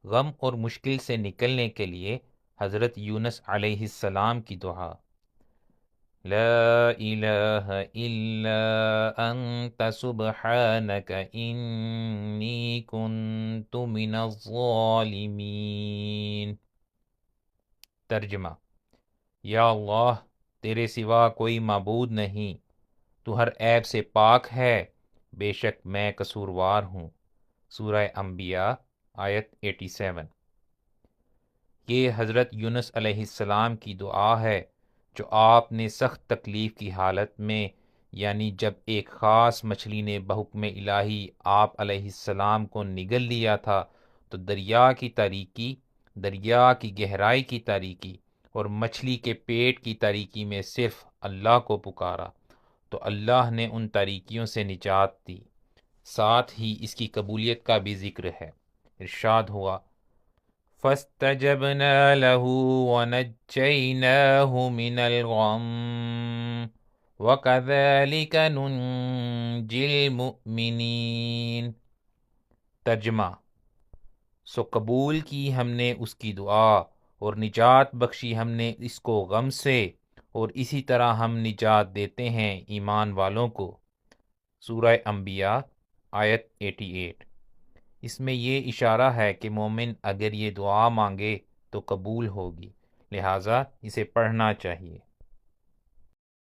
غم اور مشکل سے نکلنے کے لیے حضرت یونس علیہ السلام کی دعا، لا الہ الا انت سبحانک انی کنت من الظالمین۔ ترجمہ: یا اللہ، تیرے سوا کوئی معبود نہیں، تو ہر عیب سے پاک ہے، بے شک میں قصوروار ہوں۔ سورہ انبیاء آیت 87۔ یہ حضرت یونس علیہ السلام کی دعا ہے جو آپ نے سخت تکلیف کی حالت میں، یعنی جب ایک خاص مچھلی نے بحکم الہی آپ علیہ السلام کو نگل لیا تھا تو دریا کی تاریکی، دریا کی گہرائی کی تاریکی اور مچھلی کے پیٹ کی تاریکی میں صرف اللہ کو پکارا تو اللہ نے ان تاریکیوں سے نجات دی۔ ساتھ ہی اس کی قبولیت کا بھی ذکر ہے۔ ارشاد ہوا، فَاسْتَجَبْنَا لَهُ وَنَجَّيْنَاهُ مِنَ الْغَمِّ وَكَذَلِكَ نُنْجِي الْمُؤْمِنِينَ۔ ترجمہ: سو قبول کی ہم نے اس کی دعا اور نجات بخشی ہم نے اس کو غم سے، اور اسی طرح ہم نجات دیتے ہیں ایمان والوں کو۔ سورہ انبیاء آیت 88۔ اس میں یہ اشارہ ہے کہ مومن اگر یہ دعا مانگے تو قبول ہوگی، لہٰذا اسے پڑھنا چاہیے۔